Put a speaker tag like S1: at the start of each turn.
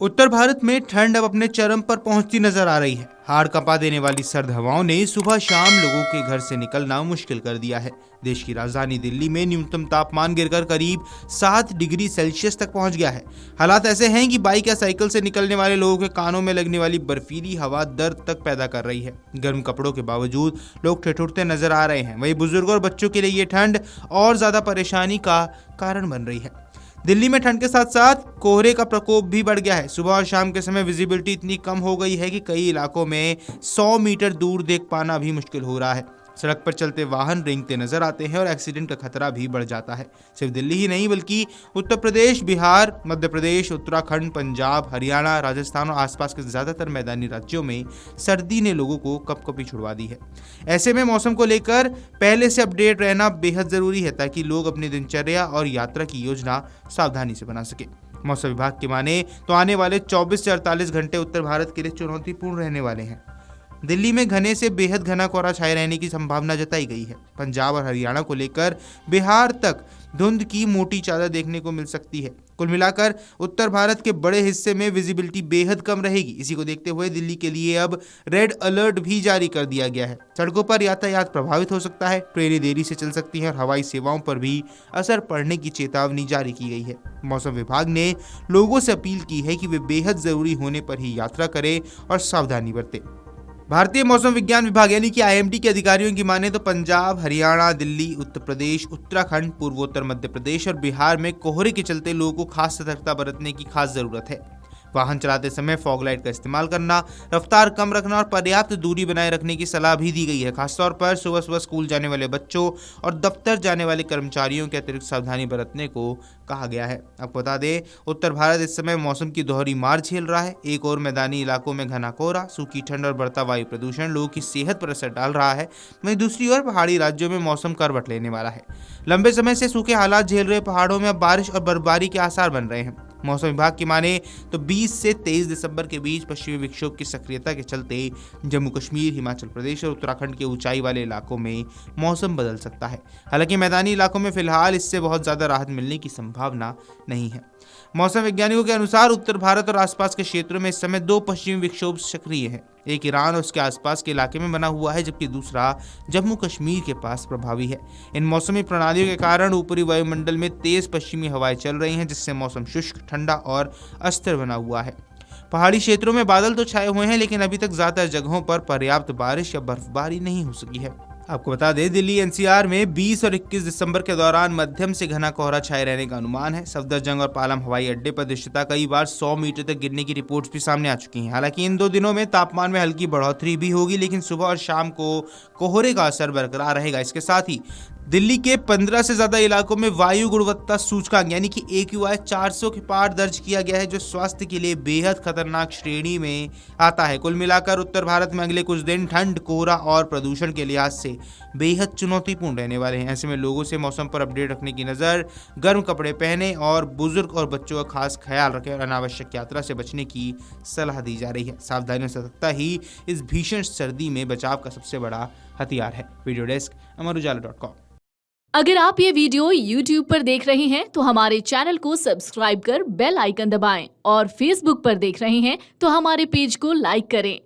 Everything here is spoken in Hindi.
S1: उत्तर भारत में ठंड अब अपने चरम पर पहुंचती नजर आ रही है। हाड़ कंपा देने वाली सर्द हवाओं ने सुबह शाम लोगों के घर से निकलना मुश्किल कर दिया है। देश की राजधानी दिल्ली में न्यूनतम तापमान गिरकर करीब 7 डिग्री सेल्सियस तक पहुंच गया है। हालात ऐसे हैं कि बाइक या साइकिल से निकलने वाले लोगों के कानों में लगने वाली बर्फीली हवा दर्द तक पैदा कर रही है। गर्म कपड़ों के बावजूद लोग ठिठुरते नजर आ रहे हैं। वहीं बुजुर्गों और बच्चों के लिए ये ठंड और ज्यादा परेशानी का कारण बन रही है। दिल्ली में ठंड के साथ साथ कोहरे का प्रकोप भी बढ़ गया है। सुबह और शाम के समय विजिबिलिटी इतनी कम हो गई है कि कई इलाकों में 100 मीटर दूर देख पाना भी मुश्किल हो रहा है। सड़क पर चलते वाहन रेंगते नजर आते हैं और एक्सीडेंट का खतरा भी बढ़ जाता है। सिर्फ दिल्ली ही नहीं बल्कि उत्तर प्रदेश, बिहार, मध्य प्रदेश, उत्तराखंड, पंजाब, हरियाणा, राजस्थान और आसपास के ज्यादातर मैदानी राज्यों में सर्दी ने लोगों को कपकपी छुड़वा दी है। ऐसे में मौसम को लेकर पहले से अपडेट रहना बेहद जरूरी है ताकि लोग अपनी दिनचर्या और यात्रा की योजना सावधानी से बना सके। मौसम विभाग की माने तो आने वाले 24 से 48 घंटे उत्तर भारत के लिए चुनौतीपूर्ण रहने वाले हैं। दिल्ली में घने से बेहद घना कोहरा छाए रहने की संभावना जताई गई है। पंजाब और हरियाणा को लेकर बिहार तक धुंध की मोटी चादर देखने को मिल सकती है। कुल मिलाकर उत्तर भारत के बड़े हिस्से में विजिबिलिटी बेहद कम रहेगी। इसी को देखते हुए दिल्ली के लिए अब रेड अलर्ट भी जारी कर दिया गया है। सड़कों पर यातायात प्रभावित हो सकता है, ट्रेनें देरी से चल सकती हैं और हवाई सेवाओं पर भी असर पड़ने की चेतावनी जारी की गई है। मौसम विभाग ने लोगों से अपील की है कि वे बेहद जरूरी होने पर ही यात्रा करें और सावधानी बरतें। भारतीय मौसम विज्ञान विभाग यानी कि आईएमडी के अधिकारियों की माने तो पंजाब, हरियाणा, दिल्ली, उत्तर प्रदेश, उत्तराखंड, पूर्वोत्तर मध्य प्रदेश और बिहार में कोहरे के चलते लोगों को खास सतर्कता बरतने की खास जरूरत है। वाहन चलाते समय फॉग लाइट का इस्तेमाल करना, रफ्तार कम रखना और पर्याप्त दूरी बनाए रखने की सलाह भी दी गई है। खासतौर पर सुबह सुबह स्कूल जाने वाले बच्चों और दफ्तर जाने वाले कर्मचारियों के अतिरिक्त सावधानी बरतने को कहा गया है। आपको बता दें, उत्तर भारत इस समय मौसम की दोहरी मार झेल रहा है। एक और मैदानी इलाकों में घना कोहरा, सूखी ठंड और बढ़ता वायु प्रदूषण लोगों की सेहत पर असर डाल रहा है। वहीं दूसरी ओर पहाड़ी राज्यों में मौसम करवट लेने वाला है। लंबे समय से सूखे हालात झेल रहे पहाड़ों में अब बारिश और बर्फबारी के आसार बन रहे हैं। मौसम विभाग की माने तो 20 से 23 दिसंबर के बीच पश्चिमी विक्षोभ की सक्रियता के चलते जम्मू कश्मीर, हिमाचल प्रदेश और उत्तराखंड के ऊंचाई वाले इलाकों में मौसम बदल सकता है। हालांकि मैदानी इलाकों में फिलहाल इससे बहुत ज्यादा राहत मिलने की संभावना नहीं है। मौसम वैज्ञानिकों के अनुसार उत्तर भारत और आसपास के क्षेत्रों में इस समय 2 पश्चिमी विक्षोभ सक्रिय हैं। एक ईरान और उसके आसपास के इलाके में बना हुआ है, जबकि दूसरा जम्मू कश्मीर के पास प्रभावी है। इन मौसमी प्रणालियों के कारण ऊपरी वायुमंडल में तेज पश्चिमी हवाएं चल रही हैं, जिससे मौसम शुष्क, ठंडा और अस्थिर बना हुआ है। पहाड़ी क्षेत्रों में बादल तो छाए हुए हैं, लेकिन अभी तक ज्यादातर जगहों पर पर्याप्त बारिश या बर्फबारी नहीं हो सकी है। आपको बता दें, दिल्ली एनसीआर में 20 और 21 दिसंबर के दौरान मध्यम से घना कोहरा छाए रहने का अनुमान है। सफदरजंग और पालम हवाई अड्डे पर दृश्यता कई बार 100 मीटर तक गिरने की रिपोर्ट्स भी सामने आ चुकी हैं। हालांकि इन 2 दिनों में तापमान में हल्की बढ़ोतरी भी होगी, लेकिन सुबह और शाम को कोहरे का असर बरकरार रहेगा। इसके साथ ही दिल्ली के 15 से ज्यादा इलाकों में वायु गुणवत्ता सूचकांक यानी कि AQI 400 के पार दर्ज किया गया है, जो स्वास्थ्य के लिए बेहद खतरनाक श्रेणी में आता है। कुल मिलाकर उत्तर भारत में अगले कुछ दिन ठंड, कोहरा और प्रदूषण के लिहाज से बेहद चुनौतीपूर्ण रहने वाले हैं। ऐसे में लोगों से मौसम पर अपडेट रखने की नज़र, गर्म कपड़े पहने और बुजुर्ग और बच्चों का खास ख्याल रखें और अनावश्यक यात्रा से बचने की सलाह दी जा रही है। सावधानी और सतर्कता ही इस भीषण सर्दी में बचाव का सबसे बड़ा हथियार है। Video desk amarujala.com।
S2: अगर आप ये वीडियो YouTube पर देख रहे हैं तो हमारे चैनल को सब्सक्राइब कर बेल आइकन दबाएं और Facebook पर देख रहे हैं तो हमारे पेज को लाइक करें।